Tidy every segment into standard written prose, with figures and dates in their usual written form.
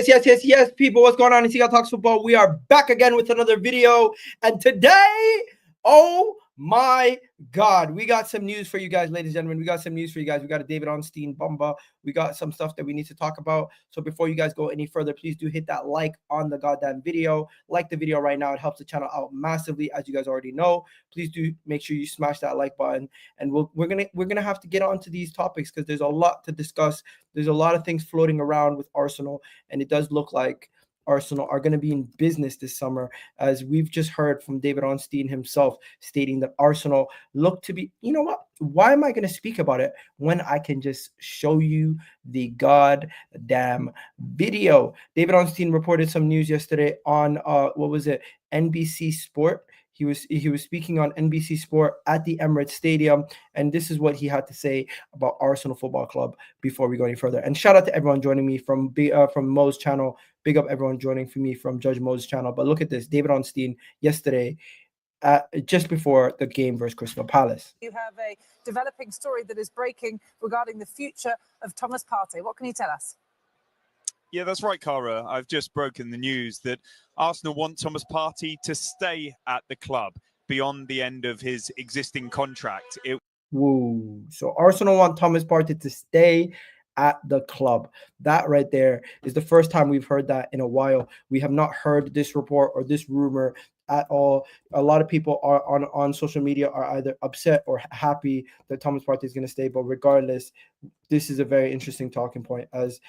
Yes, people. What's going on in Seagull Talks Football? We are back again with another video. And today, oh my God, we got some news for you guys, ladies and gentlemen. We got some news for you guys. We got a David Ornstein bomba. We got some stuff that we need to talk about. So before you guys go any further, please do hit that like on the goddamn video. Like the video right now. It helps the channel out massively, as you guys already know. Please do make sure you smash that like button. And we're gonna have to get on to these topics because there's a lot to discuss. There's a lot of things floating around with Arsenal, and it does look like Arsenal are going to be in business this summer, as we've just heard from David Ornstein himself stating that Arsenal look to be, you know what? Why am I going to speak about it when I can just show you the goddamn video? David Ornstein reported some news yesterday on what was it? NBC Sport. He was speaking on NBC Sport at the Emirates Stadium, and this is what he had to say about Arsenal Football Club before we go any further. And shout out to everyone joining me from Mo's channel. Big up everyone joining for me from Judge Mo's channel. But look at this, David Ornstein yesterday, just before the game versus Crystal Palace. You have a developing story that is breaking regarding the future of Thomas Partey. What can you tell us? Yeah, that's right, Cara. I've just broken the news that Arsenal want Thomas Partey to stay at the club beyond the end of his existing contract. Woo. So Arsenal want Thomas Partey to stay at the club. That right there is the first time we've heard that in a while. We have not heard this report or this rumor at all. A lot of people are on social media are either upset or happy that Thomas Partey is going to stay. But regardless, this is a very interesting talking point, as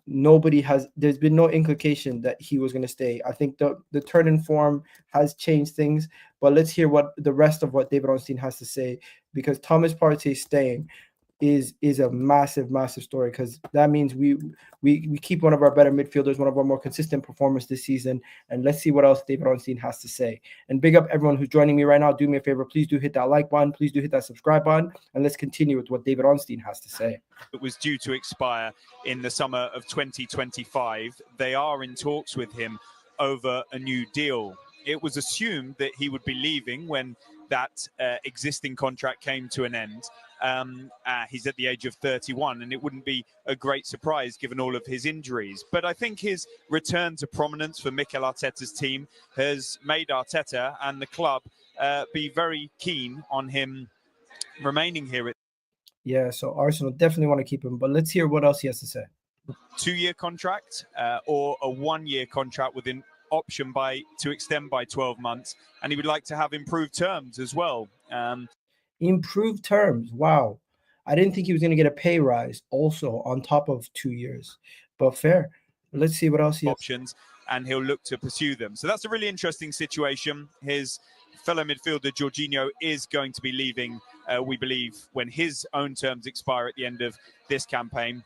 there's been no implication that he was going to stay. I think the turn in form has changed things, but let's hear what the rest of what David Ornstein has to say, because Thomas Partey staying is a massive story, because that means we keep one of our better midfielders, one of our more consistent performers this season. And let's see what else David Ornstein has to say. And big up everyone who's joining me right now. Do me a favor, please do hit that like button, please do hit that subscribe button, and let's continue with what David Ornstein has to say. It was due to expire in the summer of 2025. They are in talks with him over a new deal. It was assumed that he would be leaving when that existing contract came to an end. He's at the age of 31, and it wouldn't be a great surprise given all of his injuries. But I think his return to prominence for Mikel Arteta's team has made Arteta and the club be very keen on him remaining here. Yeah, so Arsenal definitely want to keep him, but let's hear what else he has to say. 2-year contract or a 1-year contract with an option to extend by 12 months, and he would like to have improved terms as well. Improved terms. Wow. I didn't think he was going to get a pay rise also on top of 2 years, but fair. Let's see what else he has. Options, and he'll look to pursue them. So that's a really interesting situation. His fellow midfielder Jorginho is going to be leaving, we believe, when his own terms expire at the end of this campaign.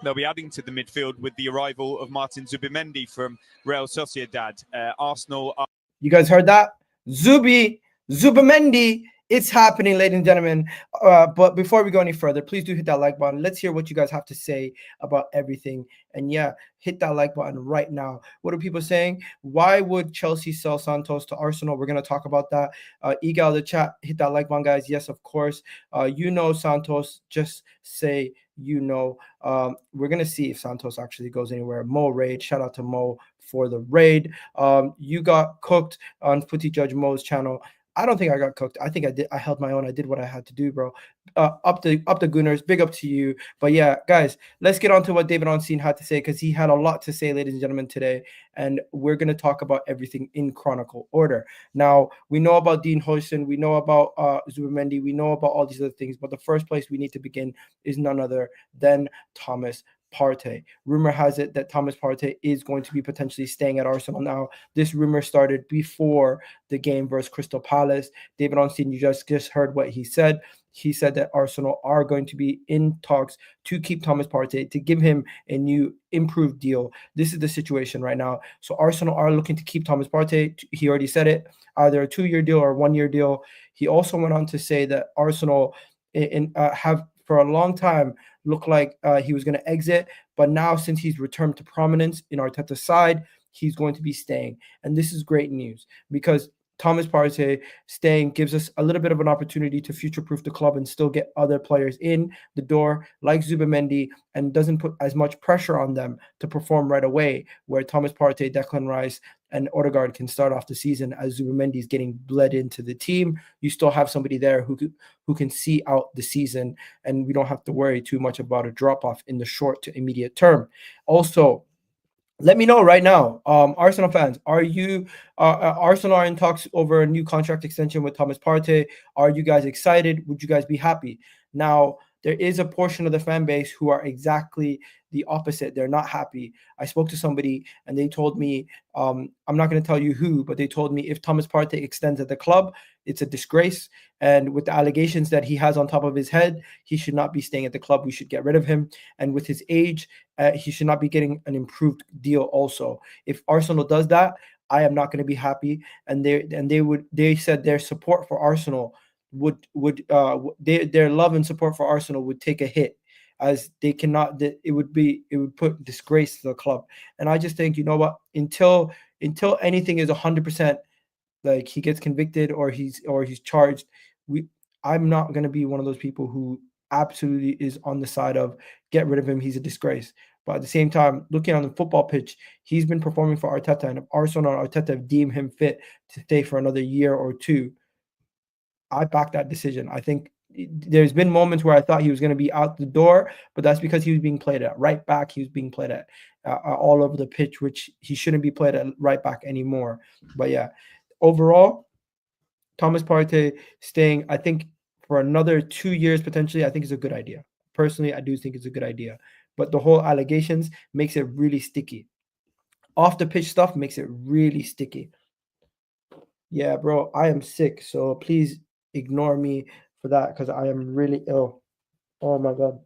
They'll be adding to the midfield with the arrival of Martin Zubimendi from Real Sociedad. Arsenal are... You guys heard that? Zubimendi. It's happening, ladies and gentlemen. But before we go any further, please do hit that like button. Let's hear what you guys have to say about everything. And yeah, hit that like button right now. What are people saying? Why would Chelsea sell Santos to Arsenal? We're going to talk about that. Egal the chat, hit that like button, guys. Yes, of course. Santos, just say we're going to see if Santos actually goes anywhere. Mo raid. Shout out to Mo for the raid. You got cooked on Footy Judge Mo's channel. I don't think I got cooked. I think I did. I held my own. I did what I had to do, bro. Up the Gunners. Big up to you. But yeah, guys, let's get on to what David Ornstein had to say, because he had a lot to say, ladies and gentlemen, today. And we're going to talk about everything in chronicle order. Now, we know about Dean Huijsen. We know about Zubimendi. We know about all these other things. But the first place we need to begin is none other than Thomas Partey. Rumor has it that Thomas Partey is going to be potentially staying at Arsenal now. This rumor started before the game versus Crystal Palace. David Ornstein, you just heard what he said. He said that Arsenal are going to be in talks to keep Thomas Partey, to give him a new improved deal. This is the situation right now. So Arsenal are looking to keep Thomas Partey. He already said it, either a 2-year deal or a 1-year deal. He also went on to say that Arsenal have for a long time looked like he was going to exit, but now since he's returned to prominence in Arteta's side, he's going to be staying. And this is great news, because Thomas Partey staying gives us a little bit of an opportunity to future-proof the club and still get other players in the door like Zubimendi, and doesn't put as much pressure on them to perform right away, where Thomas Partey, Declan Rice, and Odegaard can start off the season as Zubimendi is getting bled into the team. You still have somebody there who can see out the season, and we don't have to worry too much about a drop-off in the short to immediate term. Also, let me know right now, Arsenal fans, are you Arsenal are in talks over a new contract extension with Thomas Partey? Are you guys excited? Would you guys be happy? Now, there is a portion of the fan base who are exactly the opposite. They're not happy. I spoke to somebody and they told me, I'm not going to tell you who, but they told me if Thomas Partey extends at the club, it's a disgrace. And with the allegations that he has on top of his head, he should not be staying at the club. We should get rid of him. And with his age, he should not be getting an improved deal also. If Arsenal does that, I am not going to be happy. And they said their support for Arsenal their love and support for Arsenal would take a hit, as they cannot, it would put disgrace to the club. And I just think, you know what, until anything is 100%, like he gets convicted or he's charged, I'm not going to be one of those people who absolutely is on the side of get rid of him, he's a disgrace. But at the same time, looking on the football pitch, he's been performing for Arteta, and if Arsenal and Arteta deem him fit to stay for another year or two, I back that decision. I think there's been moments where I thought he was going to be out the door, but that's because he was being played at right back. He was being played at all over the pitch, which he shouldn't be played at right back anymore. But yeah, overall, Thomas Partey staying, I think, for another 2 years potentially, I think is a good idea. Personally, I do think it's a good idea. But the whole allegations makes it really sticky. Off the pitch stuff makes it really sticky. Yeah, bro, I am sick, so please ignore me for that because I am really ill. Oh my god.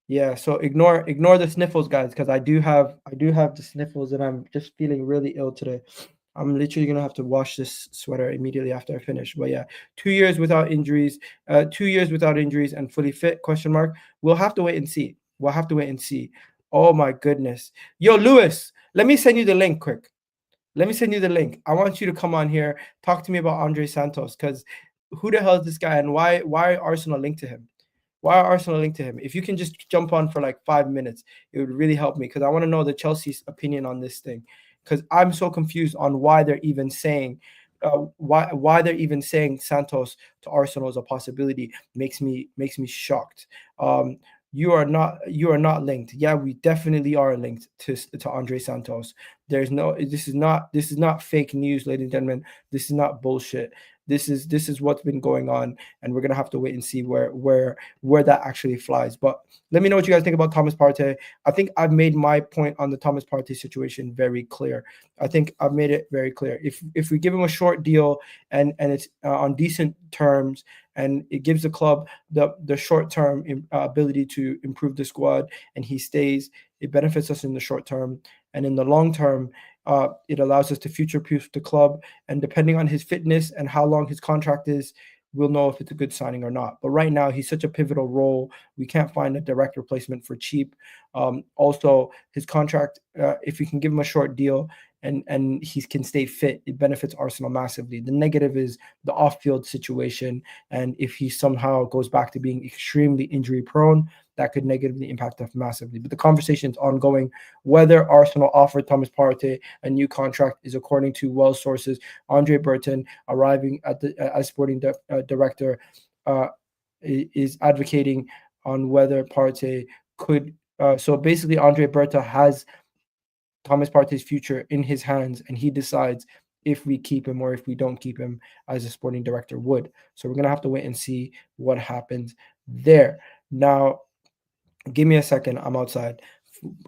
Yeah, so ignore the sniffles, guys, because I do have the sniffles and I'm just feeling really ill today. I'm literally gonna have to wash this sweater immediately after I finish. But yeah, 2 years without injuries, 2 years without injuries and fully fit? Question mark. We'll have to wait and see. We'll have to wait and see. Oh my goodness. Yo, Lewis, let me send you the link quick. Let me send you the link. I want you to come on here, talk to me about Andrey Santos, because who the hell is this guy and why Arsenal linked to him? Why are Arsenal linked to him? If you can just jump on for like 5 minutes, it would really help me because I want to know the Chelsea's opinion on this thing, because I'm so confused on why they're even saying why they're even saying Santos to Arsenal as a possibility. Makes me shocked. You are not linked. Yeah, we definitely are linked to Andrey Santos. This is not fake news, ladies and gentlemen. This is not bullshit. This is what's been going on, and we're gonna have to wait and see where that actually flies. But let me know what you guys think about Thomas Partey. I think I've made my point on the Thomas Partey situation very clear. I think I've made it very clear. If we give him a short deal and it's on decent terms, and it gives the club the short-term ability to improve the squad, and he stays, it benefits us in the short term. And in the long term, it allows us to future-proof the club. And depending on his fitness and how long his contract is, we'll know if it's a good signing or not. But right now, he's such a pivotal role. We can't find a direct replacement for cheap. Also, his contract, if we can give him a short deal, and he can stay fit, it benefits Arsenal massively. The negative is the off-field situation, and if he somehow goes back to being extremely injury prone, that could negatively impact us massively. But the conversation is ongoing. Whether Arsenal offered Thomas Partey a new contract is, according to well sources, Andre Burton, arriving at the as sporting director, is advocating on whether Partey could. So basically, Andre Burton has Thomas Partey's future in his hands, and he decides if we keep him or if we don't keep him, as a sporting director would. So we're going to have to wait and see what happens there. Now, give me a second. I'm outside.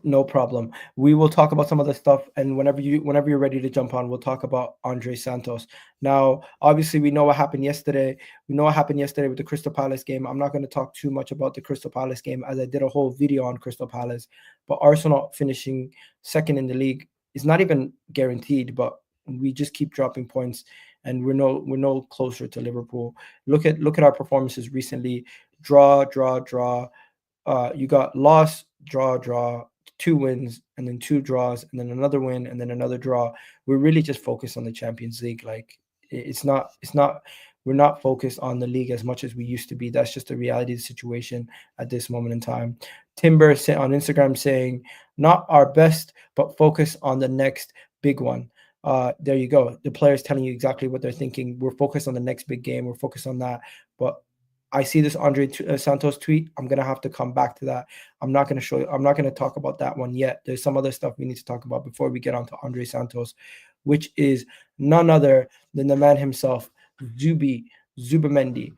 No problem. We will talk about some of the stuff, and whenever you're ready to jump on, we'll talk about Andrey Santos. Now, obviously, we know what happened yesterday. We know what happened yesterday with the Crystal Palace game. I'm not going to talk too much about the Crystal Palace game, as I did a whole video on Crystal Palace. But Arsenal finishing second in the league is not even guaranteed, but we just keep dropping points, and we're no closer to Liverpool. Look at our performances recently. Draw. You got loss, draw, 2 wins and then 2 draws and then another win and then another draw. We're really just focused on the Champions League. Like it's not we're not focused on the league as much as we used to be. That's just the reality of the situation at this moment in time. Timber on Instagram saying, not our best, but focus on the next big one. There you go. The players telling you exactly what they're thinking. We're focused on the next big game. We're focused on that. But I see this Andrey Santos tweet. I'm going to have to come back to that. I'm not going to talk about that one yet. There's some other stuff we need to talk about before we get on to Andrey Santos, which is none other than the man himself, Zubimendi.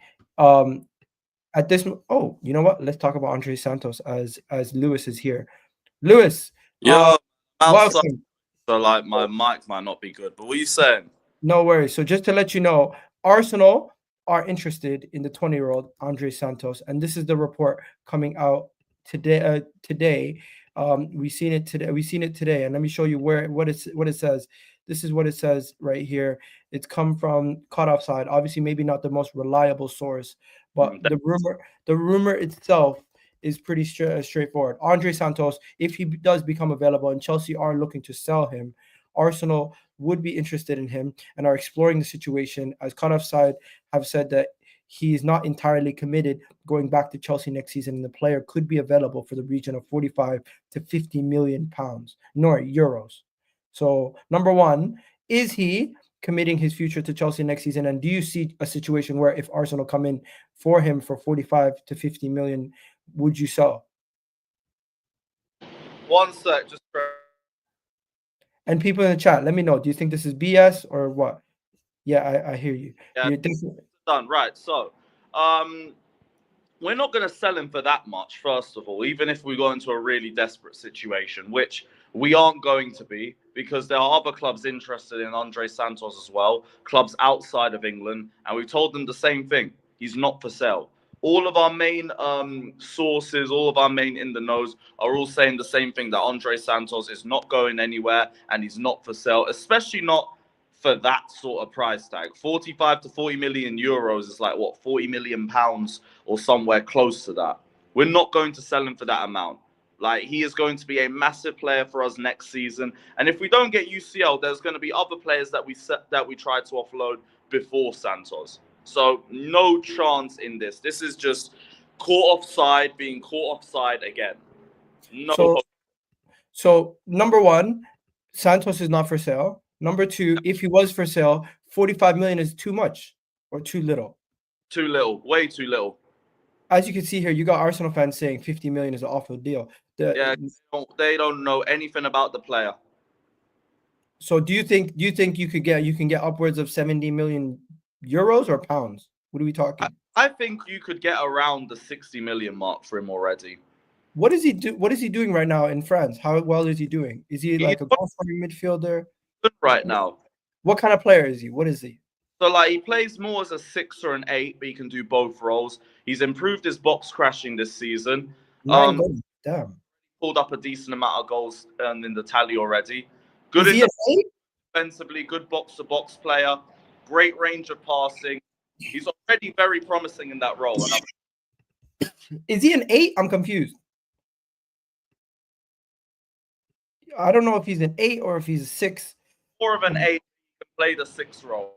At this, you know what? Let's talk about Andrey Santos as Lewis is here. Lewis, welcome. So like my mic might not be good, but what are you saying? No worries. So just to let you know, Arsenal are interested in the 20-year-old Andrey Santos, and this is the report coming out today. We seen it today, and let me show you what it says. This is what it says right here. It's come from Caught Offside. Obviously, maybe not the most reliable source, but the rumor itself is pretty straightforward. Andrey Santos, if he does become available, and Chelsea are looking to sell him, Arsenal would be interested in him and are exploring the situation. As Caught Offside have said that he is not entirely committed going back to Chelsea next season, and the player could be available for the region of 45 to 50 million pounds, nor euros. So, number one, is he committing his future to Chelsea next season? And do you see a situation where if Arsenal come in for him for 45 to 50 million, would you sell? One sec, just. And people in the chat, let me know. Do you think this is BS or what? Yeah, I hear you. Yeah, done. Right. So, we're not going to sell him for that much, first of all, even if we go into a really desperate situation, which we aren't going to be, because there are other clubs interested in Andrey Santos as well, clubs outside of England, and we've told them the same thing. He's not for sale. All of our main sources, all of our main in the knows are all saying the same thing, that Andrey Santos is not going anywhere and he's not for sale, especially not for that sort of price tag. 45 to 40 million euros is like, what, 40 million pounds or somewhere close to that. We're not going to sell him for that amount. Like, he is going to be a massive player for us next season. And if we don't get UCL, there's going to be other players that we try to offload before Santos. So no chance in this. This is just caught offside, being caught offside again. So number one, Santos is not for sale. Number two, if he was for sale, 45 million is too much or too little? Too little, way too little. As you can see here, you got Arsenal fans saying 50 million is an awful deal. They don't know anything about the player. So do you think you can get upwards of 70 million euros or pounds? What are we talking? I think you could get around the 60 million mark for him already. What is he doing right now in France? How well is he doing? Is he like a goal-scoring midfielder? Good right now. What kind of player is he? What is he? So, like, he plays more as a 6 or an 8, but he can do both roles. He's improved his box crashing this season. 9 goals. Damn. Pulled up a decent amount of goals in the tally already. Good defensively, good box-to-box player. Great range of passing. He's already very promising in that role. Is he an 8? I'm confused. I don't know if he's an 8 or if he's a 6. More of an 8. He can play the 6 role.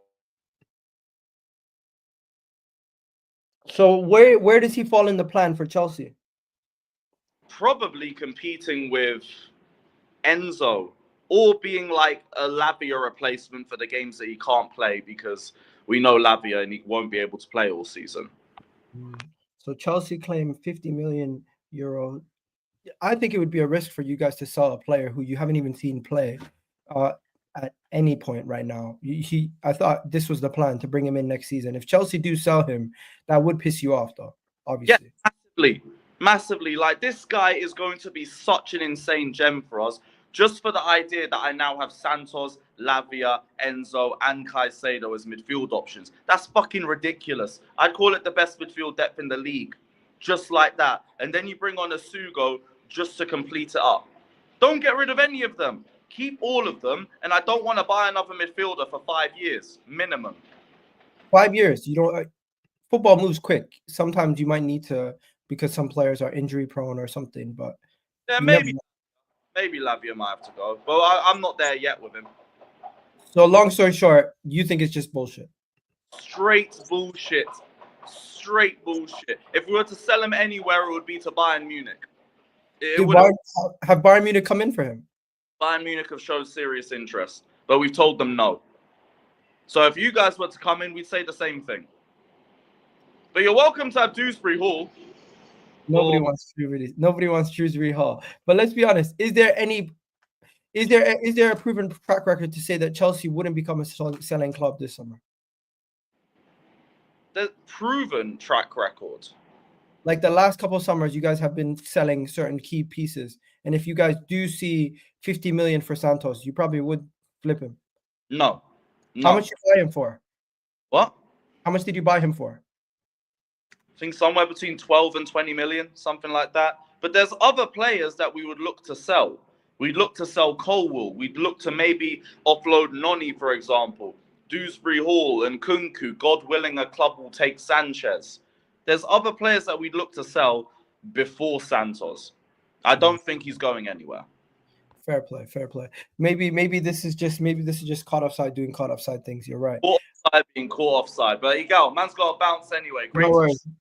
So where does he fall in the plan for Chelsea? Probably competing with Enzo, or being like a Lavia replacement for the games that he can't play, because we know Lavia and he won't be able to play all season. So Chelsea claim 50 million euro. I think it would be a risk for you guys to sell a player who you haven't even seen play at any point right now. I thought this was the plan, to bring him in next season. If Chelsea do sell him, that would piss you off, though, obviously. Yeah, massively. Like, this guy is going to be such an insane gem for us, just for the idea that I now have Santos, Lavia, Enzo, and Caicedo as midfield options. That's fucking ridiculous. I'd call it the best midfield depth in the league, just like that. And then you bring on a Sugo just to complete it up. Don't get rid of any of them. Keep all of them, and I don't want to buy another midfielder for 5 years minimum. 5 years. You don't. Football moves quick. Sometimes you might need to, because some players are injury prone or something. But yeah, maybe. Maybe Lavia might have to go, but I'm not there yet with him. So long story short, you think it's just bullshit? Straight bullshit. Straight bullshit. If we were to sell him anywhere, it would be to Bayern Munich. Have Bayern Munich come in for him? Bayern Munich have shown serious interest, but we've told them no. So if you guys were to come in, we'd say the same thing. But you're welcome to have Dewsbury Hall. Nobody wants Dewsbury Hall. But let's be honest, is there a proven track record to say that Chelsea wouldn't become a selling club this summer? The proven track record. Like the last couple of summers, you guys have been selling certain key pieces. And if you guys do see 50 million for Santos, you probably would flip him. No. How much did you buy him for? What? How much did you buy him for? I think somewhere between 12 and 20 million, something like that. But there's other players that we would look to sell. We'd look to sell Colwill. We'd look to maybe offload Noni, for example. Dewsbury Hall and Kunku. God willing, a club will take Sanchez. There's other players that we'd look to sell before Santos. I don't think he's going anywhere. Fair play. Maybe this is just caught offside doing caught offside things. You're right. Caught offside being caught offside. But you go, man's got to bounce anyway. Great. No worries. See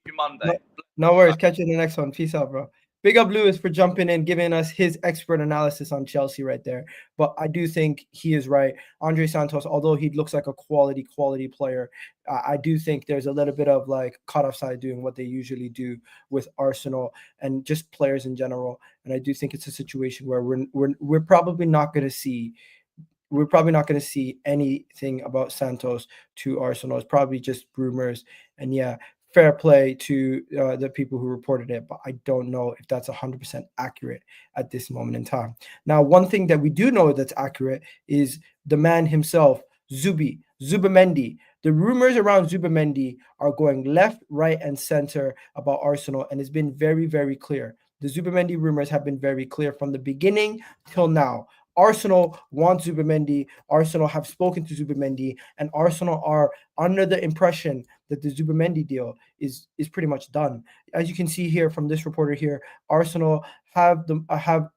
you Monday. No worries. Catch you in the next one. Peace out, bro. Big up Lewis for jumping in, giving us his expert analysis on Chelsea right there. But I do think he is right. Andrey Santos, although he looks like a quality player, I do think there's a little bit of like caught offside doing what they usually do with Arsenal and just players in general. And I do think it's a situation where we're probably not going to see. We're probably not going to see anything about Santos to Arsenal. It's probably just rumors. And yeah, fair play to the people who reported it, but I don't know if that's 100% accurate at this moment in time. Now, one thing that we do know that's accurate is the man himself, Zubimendi. The rumors around Zubimendi are going left, right, and center about Arsenal, and it's been very, very clear. The Zubimendi rumors have been very clear from the beginning till now. Arsenal wants Zubimendi. Arsenal have spoken to Zubimendi, and Arsenal are under the impression that the Zubimendi deal is pretty much done. As you can see here from this reporter here, Arsenal have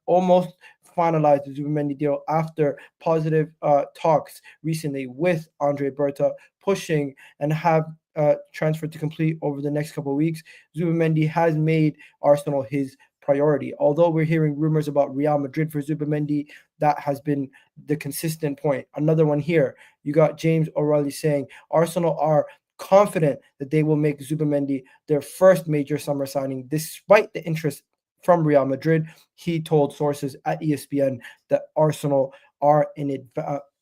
almost finalized the Zubimendi deal after positive talks recently with Andrey Berta, pushing and have transferred to complete over the next couple of weeks. Zubimendi has made Arsenal his priority. Although we're hearing rumors about Real Madrid for Zubimendi, that has been the consistent point. Another one here, you got James O'Reilly saying Arsenal are confident that they will make Zubimendi their first major summer signing, despite the interest from Real Madrid. He told sources at ESPN that Arsenal are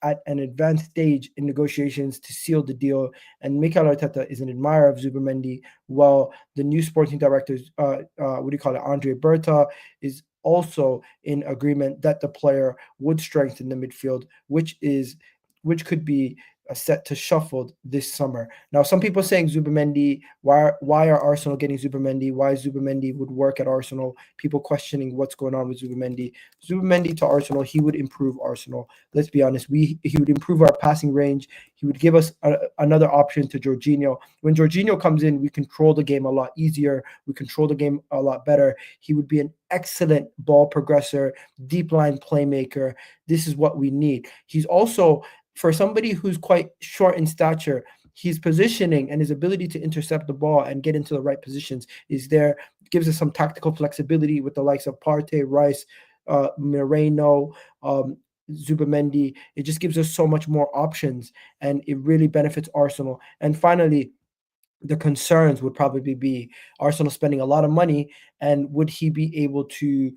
at an advanced stage in negotiations to seal the deal, and Mikel Arteta is an admirer of Zubimendi, while the new sporting director, Andrey Berta, is also in agreement that the player would strengthen the midfield, which could be set to shuffled this summer. Now, some people saying Zubimendi, why are Arsenal getting Zubimendi? Why Zubimendi would work at Arsenal? People questioning what's going on with Zubimendi. Zubimendi to Arsenal, he would improve Arsenal. Let's be honest. He would improve our passing range. He would give us another option to Jorginho. When Jorginho comes in, we control the game a lot easier. We control the game a lot better. He would be an excellent ball progressor, deep line playmaker. This is what we need. He's also, for somebody who's quite short in stature, his positioning and his ability to intercept the ball and get into the right positions is there. It gives us some tactical flexibility with the likes of Partey, Rice, Moreno, Zubimendi. It just gives us so much more options, and it really benefits Arsenal. And finally, the concerns would probably be Arsenal spending a lot of money, and would he be able to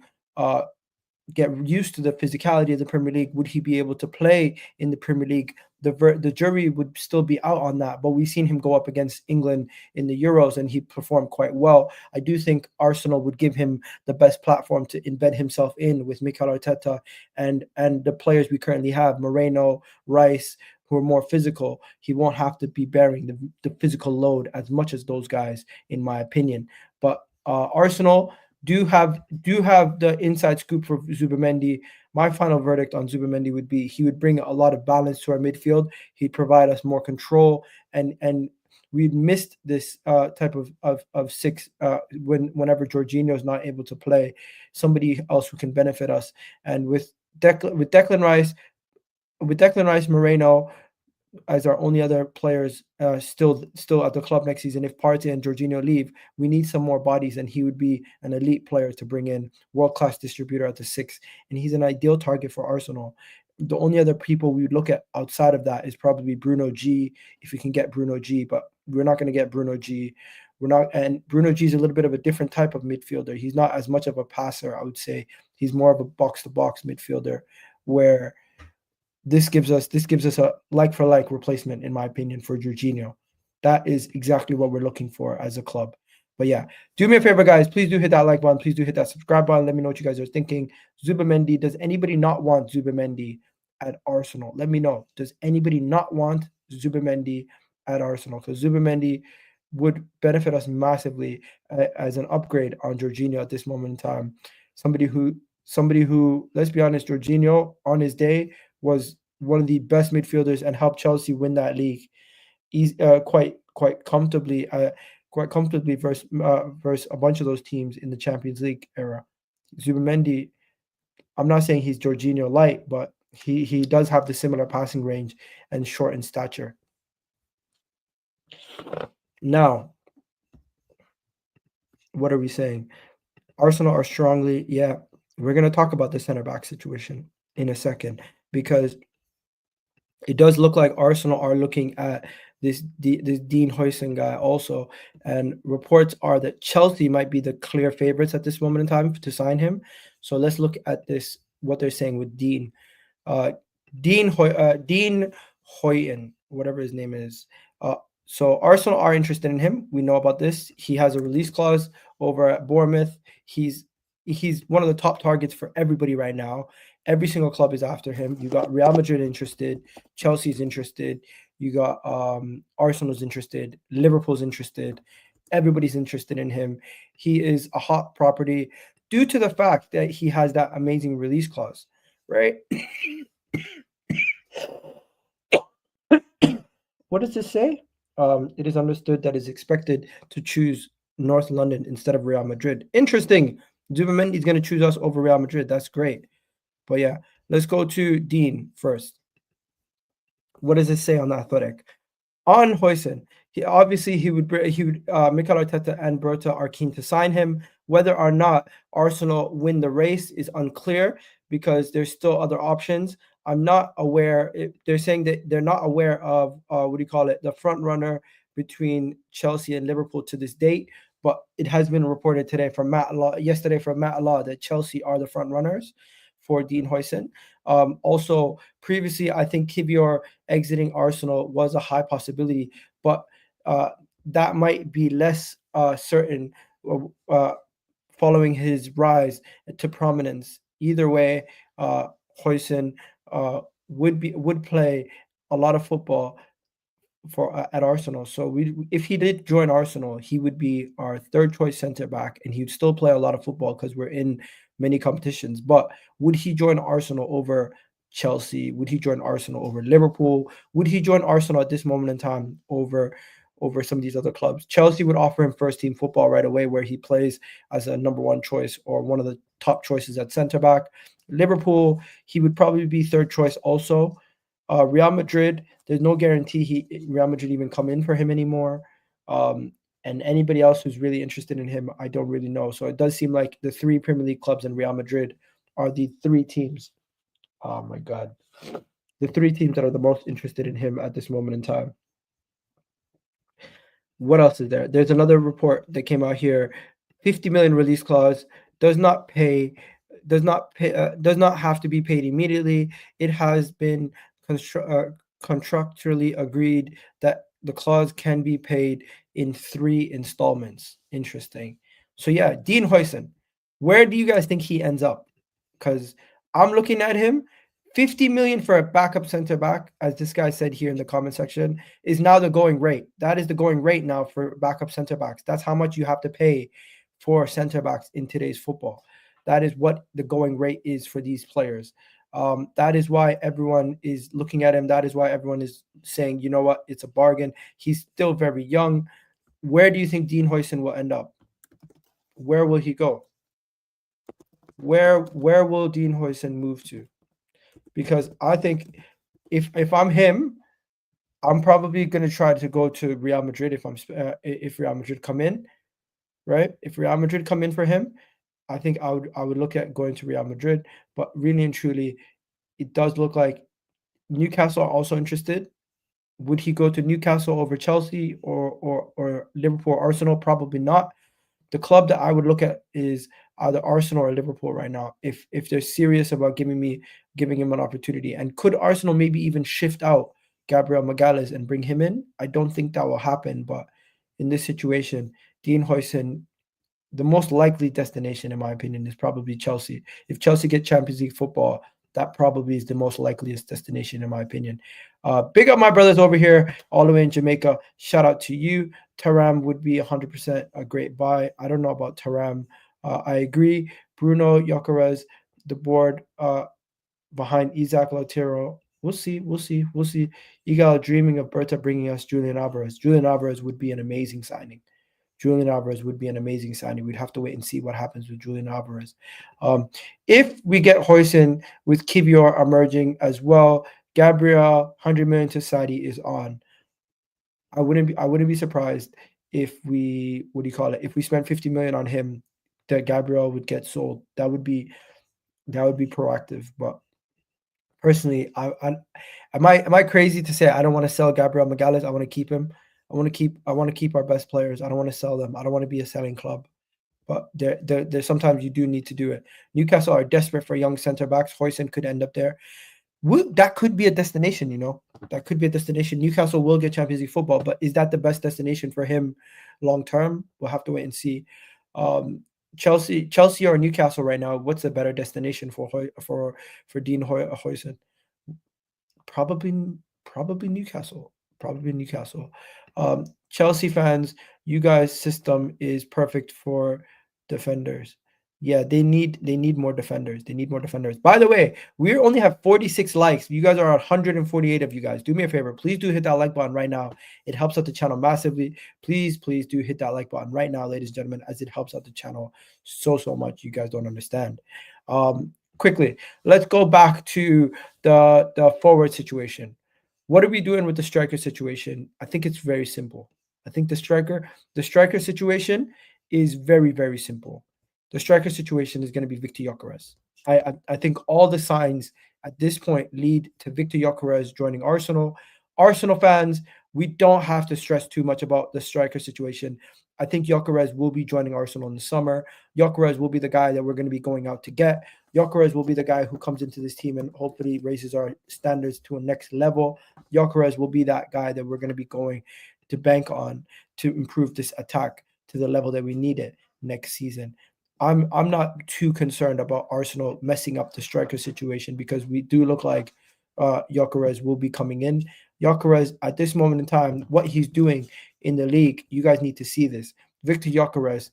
get used to the physicality of the Premier League? Would he be able to play in the Premier League? The jury would still be out on that, but we've seen him go up against England in the Euros, and he performed quite well. I do think Arsenal would give him the best platform to embed himself in with Mikel Arteta and the players we currently have, Moreno, Rice, who are more physical. He won't have to be bearing the physical load as much as those guys, in my opinion. But Arsenal do have the inside scoop for Zubimendi. My final verdict on Zubimendi would be he would bring a lot of balance to our midfield. He'd provide us more control, and we missed this type of six whenever Jorginho is not able to play, somebody else who can benefit us. And with Declan Rice, Moreno as our only other players still at the club next season. If Partey and Jorginho leave, we need some more bodies, and he would be an elite player to bring in, world-class distributor at the 6, and he's an ideal target for Arsenal. The only other people we would look at outside of that is probably Bruno G, if we can get Bruno G, but we're not going to get Bruno G. And Bruno G is a little bit of a different type of midfielder. He's not as much of a passer, I would say. He's more of a box-to-box midfielder, where this gives us a like-for-like replacement, in my opinion, for Jorginho. That is exactly what we're looking for as a club. But yeah, do me a favor, guys. Please do hit that like button. Please do hit that subscribe button. Let me know what you guys are thinking. Zubimendi, does anybody not want Zubimendi at Arsenal? Let me know. Does anybody not want Zubimendi at Arsenal? Because Zubimendi would benefit us massively as an upgrade on Jorginho at this moment in time. Somebody who, let's be honest, Jorginho on his day was one of the best midfielders and helped Chelsea win that league. He's quite comfortably versus a bunch of those teams in the Champions League era. Zubimendi, I'm not saying he's Jorginho light, but he does have the similar passing range and short in stature. Now, what are we saying? Arsenal are strongly, we're going to talk about the center back situation in a second, because it does look like Arsenal are looking at this Dean Huijsen guy also, and reports are that Chelsea might be the clear favorites at this moment in time to sign him. So let's look at this, what they're saying with Dean Huijsen, whatever his name is. So Arsenal are interested in him. We know about this. He has a release clause over at Bournemouth. He's one of the top targets for everybody right now. Every single club is after him. You got Real Madrid interested, Chelsea's interested, you got Arsenal's interested, Liverpool's interested. Everybody's interested in him. He is a hot property due to the fact that he has that amazing release clause, right? What does this say? It is understood that it's expected to choose North London instead of Real Madrid. Interesting. Zubimendi is going to choose us over Real Madrid. That's great. But yeah, let's go to Dean first. What does it say on the Athletic? On Huijsen, mikel Arteta and Berta are keen to sign him. Whether or not Arsenal win the race is unclear, because there's still other options. I'm not aware. They're saying that they're not aware of the front runner between Chelsea and Liverpool to this date. But it has been reported yesterday from Matt Law that Chelsea are the front runners for Dean Huijsen. Also, previously, I think Kivior exiting Arsenal was a high possibility, but that might be less certain following his rise to prominence. Either way, Huijsen would play a lot of football at Arsenal. So if he did join Arsenal, he would be our third choice center back, and he would still play a lot of football because we're in many competitions. But would he join Arsenal over Chelsea? Would he join Arsenal over Liverpool? Would he join Arsenal at this moment in time over some of these other clubs? Chelsea would offer him first team football right away, where he plays as a number one choice or one of the top choices at center back. Liverpool, he would probably be third choice also. Real Madrid, there's no guarantee Real Madrid even come in for him anymore. And anybody else who's really interested in him, I don't really know. So it does seem like the three Premier League clubs and Real Madrid are the three teams. Oh my God. The three teams that are the most interested in him at this moment in time. What else is there? There's another report that came out here. 50 million release clause, does not have to be paid immediately. It has been contractually agreed that the clause can be paid in 3 installments. Interesting. So yeah, Dean Huijsen, where do you guys think he ends up? Because I'm looking at him, 50 million for a backup center back, as this guy said here in the comment section, is now the going rate. That is the going rate now for backup center backs. That's how much you have to pay for center backs in today's football. That is what the going rate is for these players. That is why everyone is looking at him. That is why everyone is saying, you know what, it's a bargain. He's still very young. Where do you think Dean Huijsen will end up? Where will he go? Where will Dean Huijsen move to? Because I think if I'm him, I'm probably going to try to go to Real Madrid if Real Madrid come in, right? If Real Madrid come in for him, I think I would look at going to Real Madrid. But really and truly, it does look like Newcastle are also interested. Would he go to Newcastle over Chelsea or Liverpool or Arsenal? Probably not. The club that I would look at is either Arsenal or Liverpool right now, if they're serious about giving him an opportunity. And could Arsenal maybe even shift out Gabriel Magalhaes and bring him in? I don't think that will happen, but in this situation, Dean Huijsen, the most likely destination, in my opinion, is probably Chelsea. If Chelsea get Champions League football, that probably is the most likeliest destination, in my opinion. Big up my brothers over here, all the way in Jamaica. Shout out to you. Thuram would be 100% a great buy. I don't know about Thuram. I agree. Bruno Gyökeres, the board behind Isaac Lautaro. We'll see. Igal dreaming of Berta bringing us Julian Alvarez. Julian Alvarez would be an amazing signing. We'd have to wait and see what happens with Julian Alvarez. If we get Huijsen with Kivior emerging as well, Gabriel 100 million to Saudi is on. I wouldn't be surprised if we if we spent 50 million on him, that Gabriel would get sold. That would be proactive. But personally, am I crazy to say I don't want to sell Gabriel Magalhaes? I want to keep him. I want to keep our best players. I don't want to sell them. I don't want to be a selling club. But there sometimes you do need to do it. Newcastle are desperate for young center backs. Huijsen could end up there. That could be a destination, That could be a destination. Newcastle will get Champions League football, but is that the best destination for him long term? We'll have to wait and see. Chelsea or Newcastle right now, what's a better destination for Dean Huijsen? Probably Newcastle. Chelsea fans, you guys' system is perfect for defenders. Yeah, they need more defenders. By the way, we only have 46 likes. You guys are 148 of you guys. Do me a favor. Please do hit that like button right now. It helps out the channel massively. Please do hit that like button right now, ladies and gentlemen, as it helps out the channel so much. You guys don't understand. Quickly, let's go back to the forward situation. What are we doing with the striker situation? I think it's very simple. I think the striker situation is very, very simple. The striker situation is going to be Viktor Gyökeres. I think all the signs at this point lead to Viktor Gyökeres joining Arsenal. Arsenal fans, we don't have to stress too much about the striker situation. I think Gyökeres will be joining Arsenal in the summer. Gyökeres will be the guy that we're going to be going out to get. Gyökeres will be the guy who comes into this team and hopefully raises our standards to a next level. Gyökeres will be that guy that we're going to be going to bank on to improve this attack to the level that we need it next season. I'm not too concerned about Arsenal messing up the striker situation because we do look like Gyökeres will be coming in. Gyökeres, at this moment in time, what he's doing in the league, you guys need to see this. Viktor Gyökeres,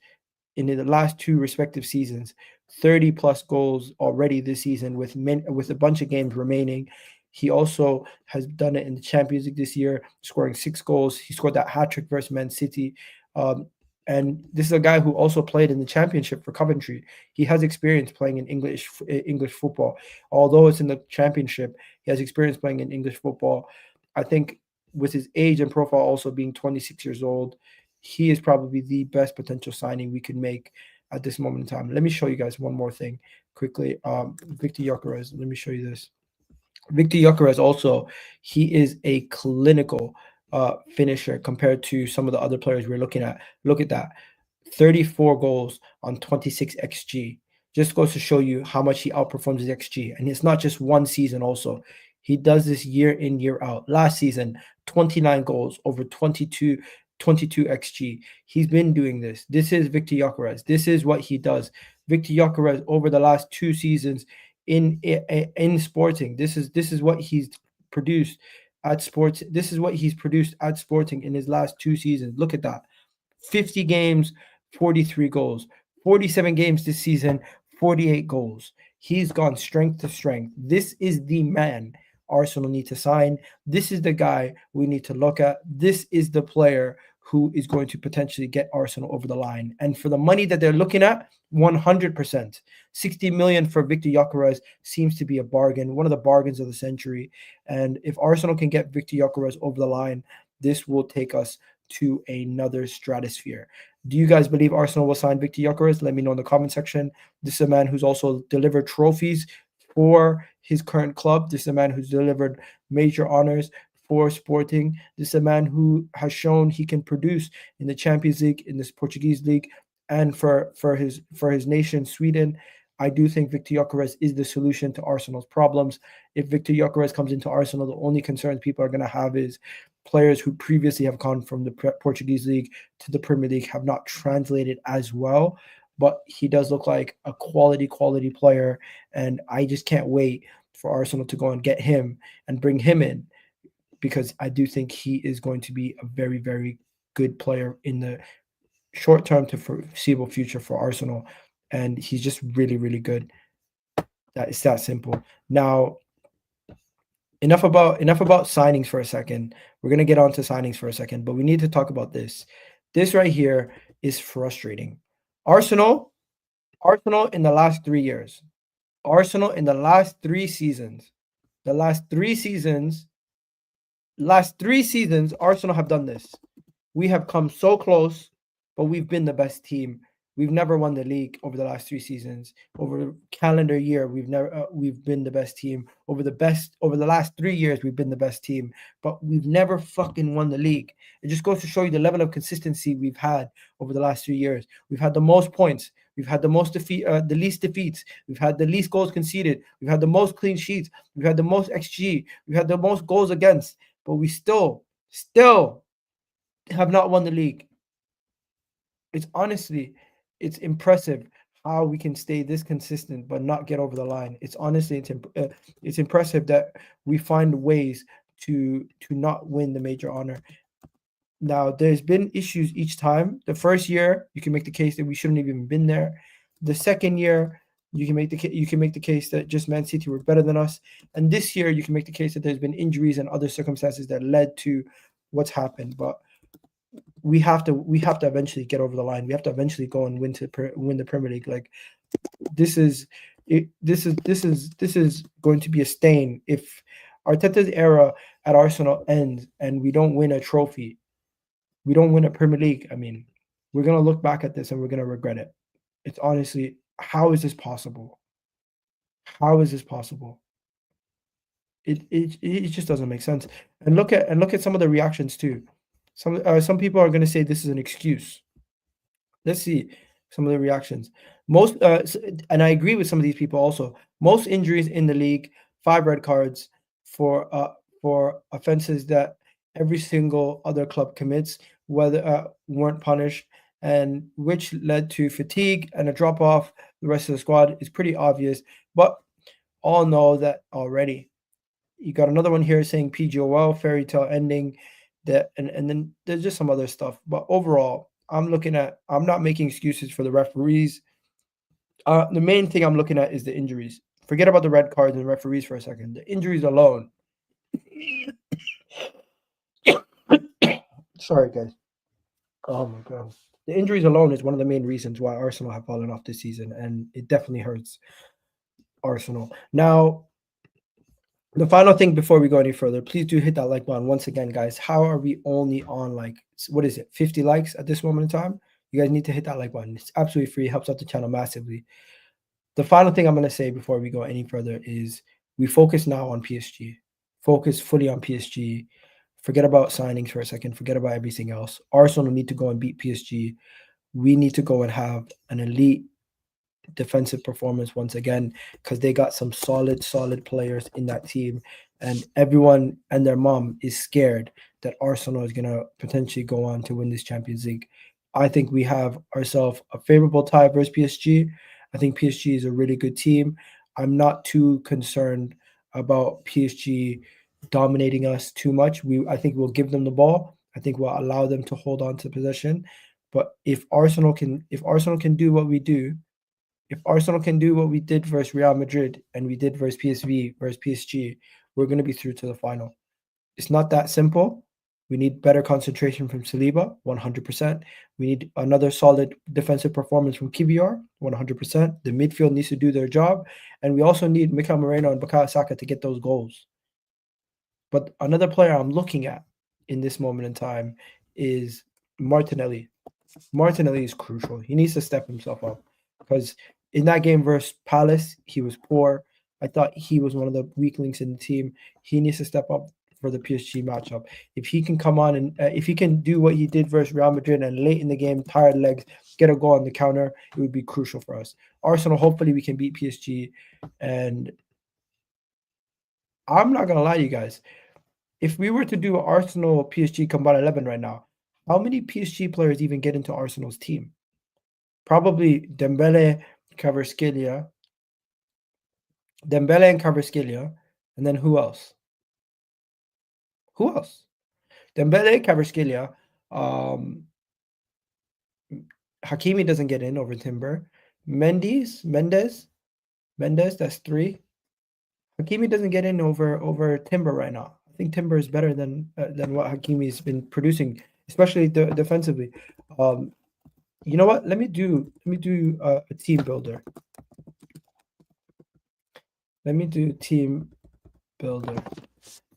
in the last two respective seasons, 30-plus goals already this season with a bunch of games remaining. He also has done it in the Champions League this year, scoring 6 goals. He scored that hat-trick versus Man City. And this is a guy who also played in the Championship for Coventry. He has experience playing in English football. Although it's in the Championship, he has experience playing in English football. I think with his age and profile also being 26 years old, he is probably the best potential signing we can make at this moment in time. Let me show you guys one more thing quickly. Viktor Gyökeres, let me show you this. Viktor Gyökeres also, he is a clinical finisher compared to some of the other players we're looking at. Look at that. 34 goals on 26 XG. Just goes to show you how much he outperforms his XG. And it's not just one season also. He does this year in, year out. Last season, 29 goals over 22 XG. He's been doing this. This is Viktor Gyökeres. This is what he does. Viktor Gyökeres over the last 2 seasons in Sporting. This is what he's produced at Sports. This is what he's produced at Sporting in his last 2 seasons. Look at that. 50 games, 43 goals. 47 games this season, 48 goals. He's gone strength to strength. This is the man Arsenal need to sign. This is the guy we need to look at. This is the player who is going to potentially get Arsenal over the line. And for the money that they're looking at, 100%. 60 million for Viktor Gyökeres seems to be a bargain, one of the bargains of the century. And if Arsenal can get Viktor Gyökeres over the line, this will take us to another stratosphere. Do you guys believe Arsenal will sign Viktor Gyökeres? Let me know in the comment section. This is a man who's also delivered trophies for his current club. This is a man who's delivered major honors for Sporting. This is a man who has shown he can produce in the Champions League, in this Portuguese league, and for his nation, Sweden. I do think Viktor Gyökeres is the solution to Arsenal's problems. If Viktor Gyökeres comes into Arsenal, the only concerns people are going to have is players who previously have gone from the Portuguese league to the Premier League have not translated as well. But he does look like a quality player, and I just can't wait for Arsenal to go and get him and bring him in, because I do think he is going to be a very, very good player in the short term to foreseeable future for Arsenal. And he's just really, really good. It's that simple. Now, enough about signings for a second. We're going to get on to signings for a second, but we need to talk about this. This right here is frustrating. Arsenal in the last 3 years, Arsenal in the last 3 seasons, Arsenal have done this. We have come so close, but we've been the best team. We've never won the league over the last 3 seasons. Over the calendar year, we've been the best team. Over the last 3 years, we've been the best team, but we've never fucking won the league. It just goes to show you the level of consistency we've had over the last 3 years. We've had the most points. We've had the least defeats. We've had the least goals conceded. We've had the most clean sheets. We've had the most XG. We've had the most goals against, but we still have not won the league. It's impressive how we can stay this consistent but not get over the line. It's impressive that we find ways to not win the major honor. Now, there's been issues each time. The first year, you can make the case that we shouldn't have even been there. The second year, you can make the case that just Man City were better than us. And this year, you can make the case that there's been injuries and other circumstances that led to what's happened. But we have to eventually get over the line. We have to eventually go and win the Premier League. Like, this is going to be a stain if Arteta's era at Arsenal ends and we don't win a trophy. We don't win a Premier League. I mean, we're gonna look back at this and we're gonna regret it. It's honestly, how is this possible? How is this possible? It just doesn't make sense. And look at some of the reactions too. Some people are going to say this is an excuse. Let's see some of the reactions. Most, and I agree with some of these people also. Most injuries in the league, 5 red cards for offenses that every single other club commits, whether weren't punished, and which led to fatigue and a drop off the rest of the squad is pretty obvious. But all know that already. You got another one here saying PGOL fairy tale ending. That and then there's just some other stuff. But overall, I'm not making excuses for the referees. The main thing I'm looking at is the injuries. Forget about the red cards and the referees for a second. The injuries alone. Sorry, guys. Oh my God. The injuries alone is one of the main reasons why Arsenal have fallen off this season, and it definitely hurts Arsenal. Now, the final thing before we go any further, please do hit that like button. Once again, guys, how are we only on, like, what is it, 50 likes at this moment in time? You guys need to hit that like button. It's absolutely free. It helps out the channel massively. The final thing I'm going to say before we go any further is we focus now on PSG. Focus fully on PSG. Forget about signings for a second. Forget about everything else. Arsenal need to go and beat PSG. We need to go and have an elite defensive performance once again, because they got some solid players in that team, and everyone and their mom is scared that Arsenal is going to potentially go on to win this Champions League. I think we have ourselves a favorable tie versus PSG. I think PSG is a really good team. I'm not too concerned about PSG dominating us too much. I think we'll give them the ball. I think we'll allow them to hold on to possession. But if Arsenal can do what we do, If Arsenal can do what we did versus Real Madrid and we did versus PSV, versus PSG, we're going to be through to the final. It's not that simple. We need better concentration from Saliba, 100%. We need another solid defensive performance from Kivior, 100%. The midfield needs to do their job. And we also need Mikel Moreno and Bukayo Saka to get those goals. But another player I'm looking at in this moment in time is Martinelli. Martinelli is crucial. He needs to step himself up because in that game versus Palace, he was poor. I thought he was one of the weak links in the team. He needs to step up for the PSG matchup. If he can come on and if he can do what he did versus Real Madrid and late in the game, tired legs, get a goal on the counter, it would be crucial for us. Arsenal, hopefully we can beat PSG. And I'm not going to lie to you guys. If we were to do Arsenal PSG combined 11 right now, how many PSG players even get into Arsenal's team? Probably Dembele, Kvaratskhelia, and then who else? Dembele, Kvaratskhelia. Hakimi doesn't get in over Timber. Mendes, that's 3. Hakimi doesn't get in over Timber right now. I think Timber is better than what Hakimi's been producing, especially defensively. You know what? Let me do a team builder.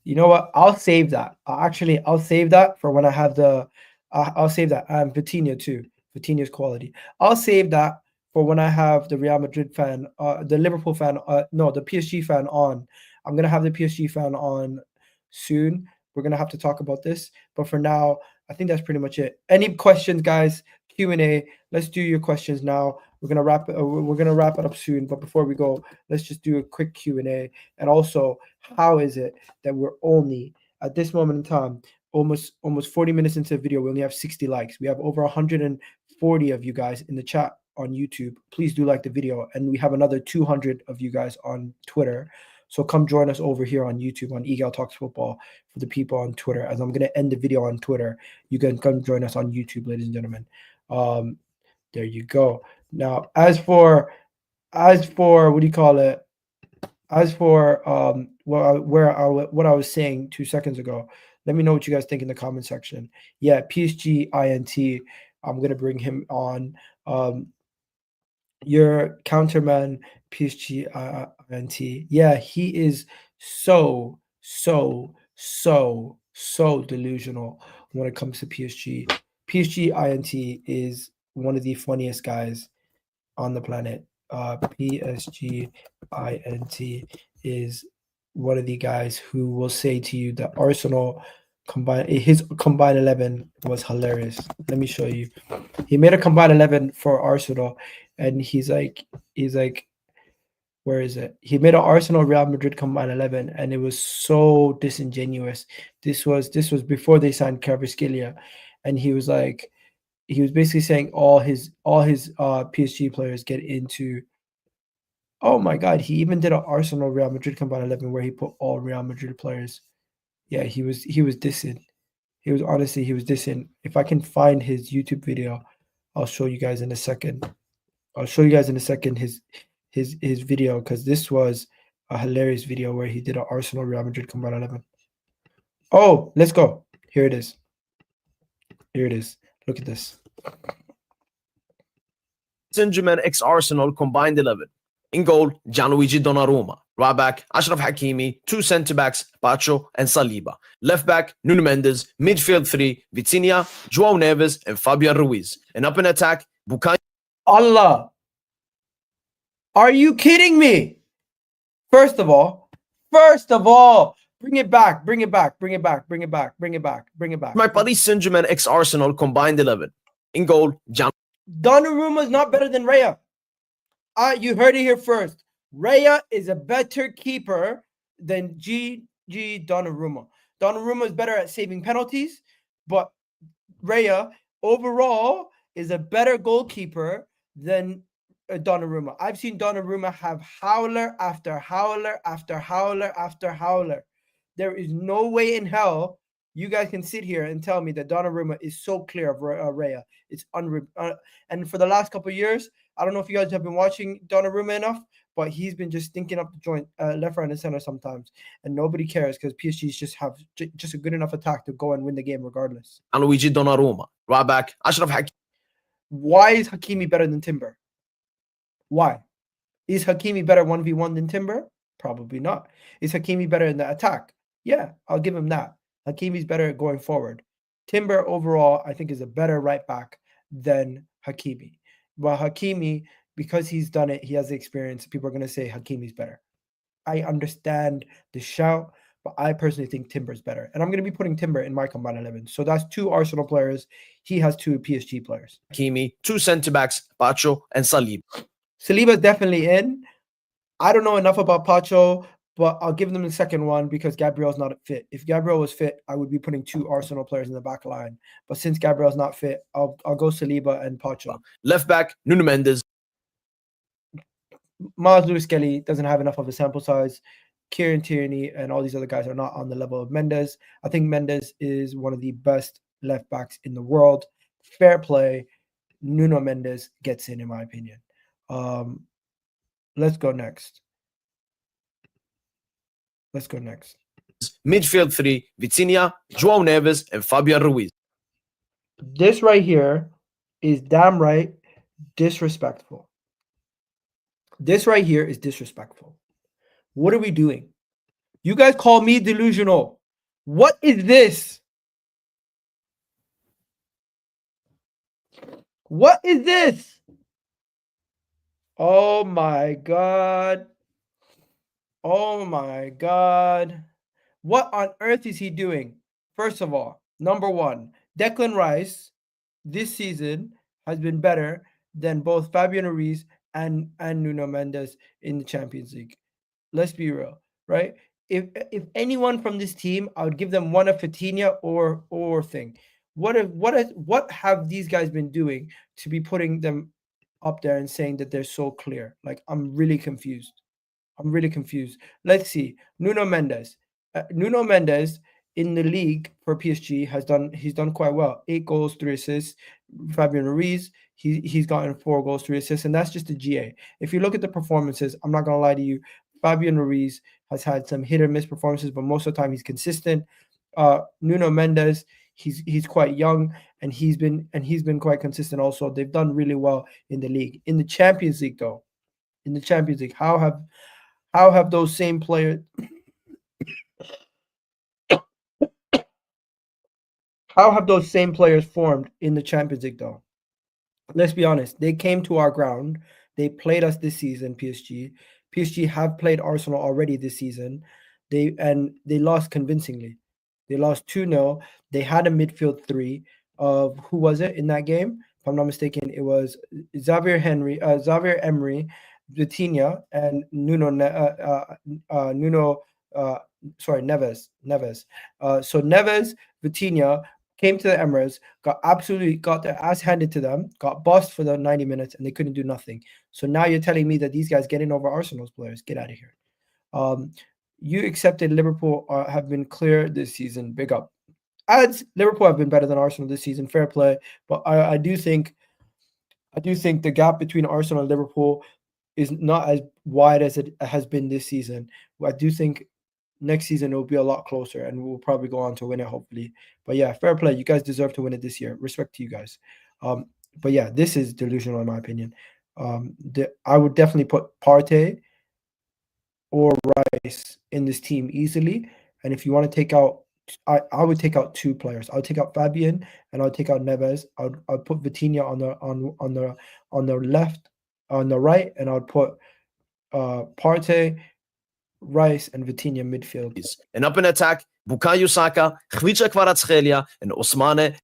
You know what? I'll save that. I'll save that for when I have the. I'll save that. Vitinha too. Vitinha's quality. I'll save that for when I have the Real Madrid fan, the Liverpool fan, the PSG fan on. I'm gonna have the PSG fan on soon. We're gonna have to talk about this, but for now, I think that's pretty much it. Any questions, guys? Q&A. Let's do your questions now. We're gonna wrap it up soon, but before we go, let's just do a quick Q&A. And also, how is it that we're only at this moment in time, almost 40 minutes into the video, we only have 60 likes. We have over 140 of you guys in the chat on YouTube. Please do like the video, and we have another 200 of you guys on Twitter. So come join us over here on YouTube on Egal Talks Football for the people on Twitter. As I'm gonna end the video on Twitter, you can come join us on YouTube, ladies and gentlemen. There you go. Now, as for what do you call it? As for what I was saying 2 seconds ago, let me know what you guys think in the comment section. Yeah, PSGINT. I'm gonna bring him on. Your counterman, PSGINT. Yeah, he is so delusional when it comes to PSG. PSGINT is one of the funniest guys on the planet. PSGINT is one of the guys who will say to you that Arsenal his combined 11 was hilarious. Let me show you. He made a combined 11 for Arsenal, and he's like, where is it? He made an Arsenal Real Madrid combined 11, and it was so disingenuous. This was before they signed Kvaratskhelia, and he was basically saying all his PSG players get into. Oh my God, he even did an Arsenal Real Madrid combined 11 where he put all Real Madrid players. Yeah, he was dissing. He was dissing. If I can find his YouTube video, I'll show you guys in a second. His video, because this was a hilarious video where he did an Arsenal Real Madrid combined 11. Oh, let's go. Here it is. Look at this. Saint-Germain x Arsenal combined 11. In goal, Gianluigi Donnarumma. Right back, Achraf Hakimi. 2 centre-backs, Pacho and Saliba. Left back, Nuno Mendes. Midfield 3, Vitinha, João Neves, and Fabian Ruiz. And up in attack, Bukayo. Allah. Are you kidding me? First of all, bring it back. My Paris Saint-Germain x Arsenal combined 11. In goal, Donnarumma is not better than Raya. You heard it here first. Raya is a better keeper than Donnarumma. Donnarumma is better at saving penalties, but Raya overall is a better goalkeeper than Donnarumma. I've seen Donnarumma have howler after howler after howler after howler. There is no way in hell you guys can sit here and tell me that Donnarumma is so clear of Raya. It's and for the last couple of years, I don't know if you guys have been watching Donnarumma enough, but he's been just stinking up the joint left, right, and center sometimes, and nobody cares because PSG's just have just a good enough attack to go and win the game regardless. Gianluigi Donnarumma. Right back, Ashraf Hakimi. Why is Hakimi better than Timber? Why? Is Hakimi better 1v1 than Timber? Probably not. Is Hakimi better in the attack? Yeah, I'll give him that. Hakimi's better at going forward. Timber overall, I think, is a better right back than Hakimi. But Hakimi, because he's done it, he has the experience. People are going to say Hakimi's better. I understand the shout, but I personally think Timber's better. And I'm going to be putting Timber in my combined 11. So that's 2 Arsenal players. He has 2 PSG players. Hakimi, 2 centre-backs, Pacho and Saliba. Saliba's definitely in. I don't know enough about Pacho, but I'll give them the second one because Gabriel's not fit. If Gabriel was fit, I would be putting 2 Arsenal players in the back line. But since Gabriel's not fit, I'll go Saliba and Pacho. Left back, Nuno Mendes. Miles Lewis-Skelly doesn't have enough of a sample size. Kieran Tierney and all these other guys are not on the level of Mendes. I think Mendes is one of the best left backs in the world. Fair play. Nuno Mendes gets in my opinion. Let's go next. Midfield 3, Vitinha, João Neves, and Fabian Ruiz. This right here is damn right disrespectful. This right here is disrespectful. What are we doing? You guys call me delusional. What is this? What is this? Oh my God. Oh my God. What on earth is he doing? First of all, number one, Declan Rice this season has been better than both Fabian Ruiz and Nuno Mendes in the Champions League. Let's be real, right? If anyone from this team, I would give them one of Vitinha or thing. What have these guys been doing to be putting them up there and saying that they're so clear? Like, I'm really confused. Let's see. Nuno Mendes. Nuno Mendes in the league for PSG he's done quite well. 8 goals, 3 assists. Fabian Ruiz, he's gotten 4 goals, 3 assists, and that's just a GA. If you look at the performances, I'm not gonna lie to you, Fabian Ruiz has had some hit or miss performances, but most of the time he's consistent. Nuno Mendes, he's quite young and he's been quite consistent also. They've done really well in the league. In the Champions League though, how have those same players formed in the Champions League though? Let's be honest. They came to our ground. They played us this season, PSG. PSG have played Arsenal already this season. They lost convincingly. They lost 2-0. They had a midfield 3 of, who was it in that game? If I'm not mistaken, it was Xavier Emery, Vitinha, and Neves. So Neves, Vitinha came to the Emirates, got their ass handed to them, got bossed for the 90 minutes, and they couldn't do nothing. So now you're telling me that these guys getting over Arsenal's players? Get out of here. You accepted Liverpool have been clear this season. Big up. Ads, Liverpool have been better than Arsenal this season. Fair play. But I do think the gap between Arsenal and Liverpool is not as wide as it has been this season. I do think next season it will be a lot closer and we'll probably go on to win it, hopefully. But yeah, fair play. You guys deserve to win it this year. Respect to you guys. But yeah, this is delusional in my opinion. I would definitely put Partey or Rice in this team easily. And if you want to take out, I would take out 2 players. I would take out Fabian and I would take out Neves. I'd put Vitinha on the left, on the right, and I would put Partey, Rice, and Vitinha midfield. And up in attack, Bukayo Saka, Khvicha Kvaratskhelia, and Ousmane.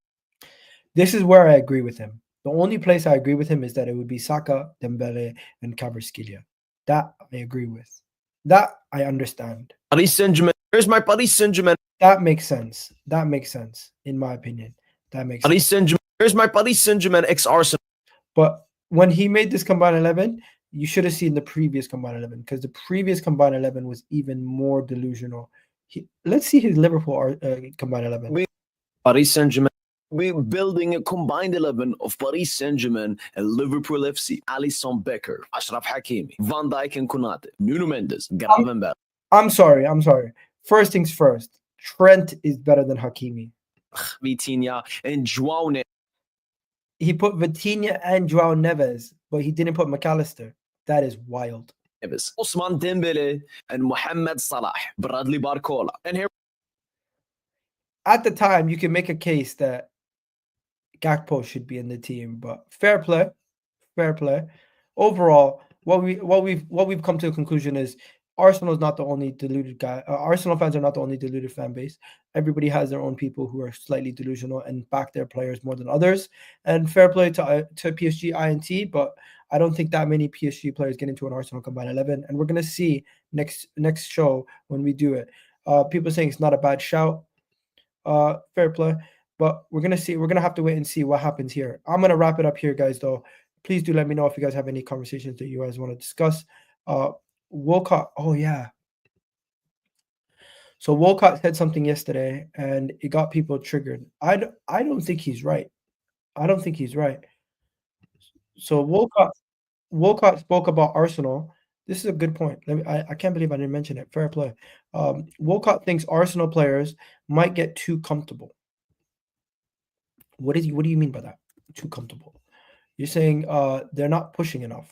This is where I agree with him. The only place I agree with him is that it would be Saka, Dembele, and Kvaratskhelia. That I agree with. That I understand. Paris Saint-Germain. Here's my Paris Saint-Germain. That makes sense. In my opinion. That makes Paris sense. Saint-Germain. Here's my Paris Saint-Germain ex-Arsenal. But when he made this combined 11, you should have seen the previous combined 11 because the previous combined 11 was even more delusional. Let's see his Liverpool combined 11. Paris Saint-Germain. We're building a combined 11 of Paris Saint-Germain and Liverpool FC. Alisson Becker, Ashraf Hakimi, Van Dijk and Konate, Nuno Mendes, Gravenberch. I'm sorry. First things first. Trent is better than Hakimi. Vitinha, and João Neves. He put Vitinha and João Neves, but he didn't put McAllister. That is wild. Ousmane Dembele and Mohamed Salah, Bradley Barcola. And here At the time, you can make a case that Gakpo should be in the team, but fair play. Overall, what we've come to a conclusion is Arsenal is not the only deluded guy. Arsenal fans are not the only deluded fan base. Everybody has their own people who are slightly delusional and back their players more than others. And fair play to PSGINT, but I don't think that many PSG players get into an Arsenal combined 11. And we're gonna see next show when we do it. People saying it's not a bad shout. Fair play, but we're gonna see. We're gonna have to wait and see what happens here. I'm gonna wrap it up here, guys. Though, please do let me know if you guys have any conversations that you guys want to discuss. Walcott. Oh yeah. So Walcott said something yesterday, and it got people triggered. I don't think he's right. So Walcott spoke about Arsenal. This is a good point. I can't believe I didn't mention it. Fair play. Walcott thinks Arsenal players might get too comfortable. What do you mean by that? Too comfortable? You're saying they're not pushing enough.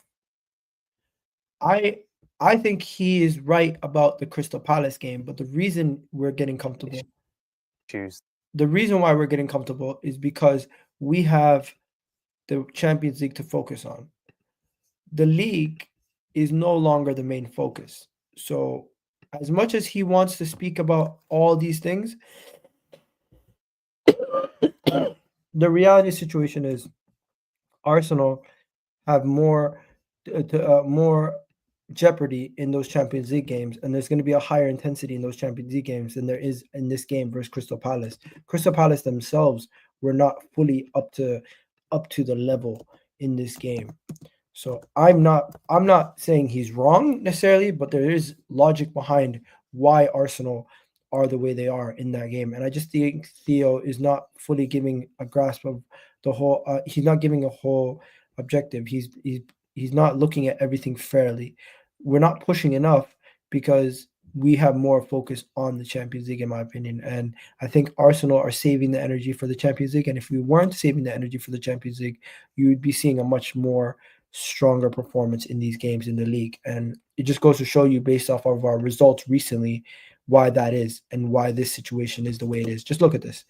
I think he is right about the Crystal Palace game, but the reason we're getting comfortable, the reason why we're getting comfortable is because we have the Champions League to focus on. The league is no longer the main focus. So as much as he wants to speak about all these things, the reality situation is Arsenal have more jeopardy in those Champions League games, and there's going to be a higher intensity in those Champions League games than there is in this game versus Crystal Palace. Crystal Palace themselves were not fully up to the level in this game. So I'm not saying he's wrong necessarily, but there is logic behind why Arsenal are the way they are in that game. And I just think Theo is not fully giving a grasp of the whole. He's not giving a whole objective. He's not looking at everything fairly. We're not pushing enough because we have more focus on the Champions League, in my opinion. And I think Arsenal are saving the energy for the Champions League. And if we weren't saving the energy for the Champions League, you would be seeing a much more stronger performance in these games in the league. And it just goes to show you, based off of our results recently, why that is and why this situation is the way it is. Just look at this.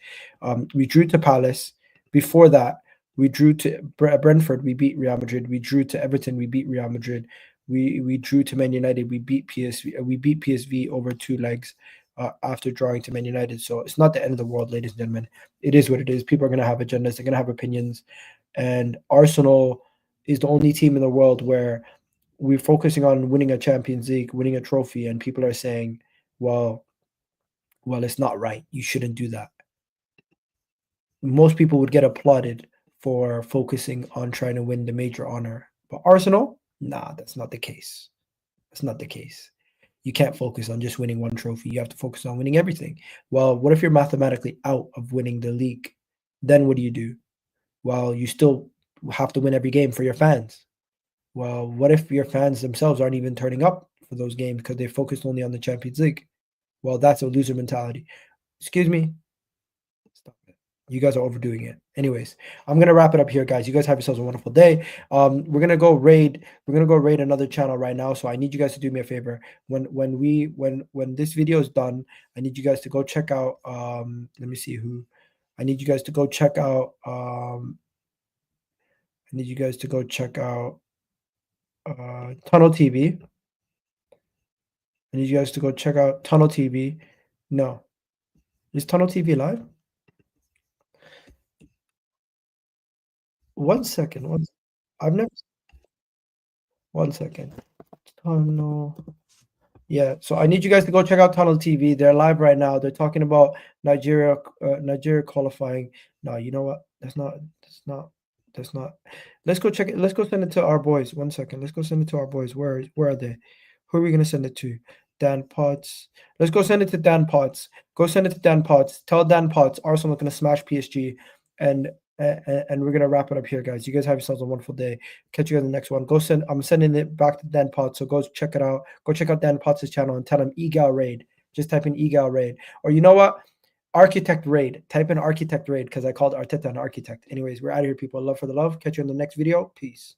We drew to Palace. Before that, we drew to Brentford. We beat Real Madrid. We drew to Everton. We beat Real Madrid. We drew to Man United. We beat PSV. We beat PSV over 2 legs after drawing to Man United. So it's not the end of the world, ladies and gentlemen. It is what it is. People are going to have agendas. They're going to have opinions. And Arsenal is the only team in the world where we're focusing on winning a Champions League, winning a trophy, and people are saying, well, it's not right. You shouldn't do that. Most people would get applauded for focusing on trying to win the major honor. But Arsenal, nah, that's not the case. That's not the case. You can't focus on just winning one trophy. You have to focus on winning everything. Well, what if you're mathematically out of winning the league? Then what do? Well, you still have to win every game for your fans. Well, what if your fans themselves aren't even turning up for those games because they focused only on the Champions League? Well, that's a loser mentality. Excuse me. Stop it. You guys are overdoing it. Anyways, I'm gonna wrap it up here, guys. You guys have yourselves a wonderful day. We're gonna go raid another channel right now. So I need you guys to do me a favor. When this video is done, I need you guys to go check out. Let me see who. I need you guys to go check out. I need you guys to go check out Tunnel TV. I need you guys to go check out Tunnel TV. No. Is Tunnel TV live? One second. One second. Tunnel. Yeah, so I need you guys to go check out Tunnel TV. They're live right now. They're talking about Nigeria qualifying. No, you know what? That's not. Let's go check it. Let's go send it to our boys. 1 second. Let's go send it to our boys. Where are they? Who are we gonna send it to? Dan Potts. Let's go send it to Dan Potts. Go send it to Dan Potts. Tell Dan Potts Arsenal are gonna smash PSG. and we're gonna wrap it up here, guys. You guys have yourselves a wonderful day. Catch you guys in the next one. I'm sending it back to Dan Potts, so go check it out. Go check out Dan Potts' channel and tell him Egal Raid. Just type in Egal Raid, or you know what? Architect Raid. Type in Architect Raid because I called Arteta an architect. Anyways, we're out of here, people. Love for the love. Catch you in the next video. Peace.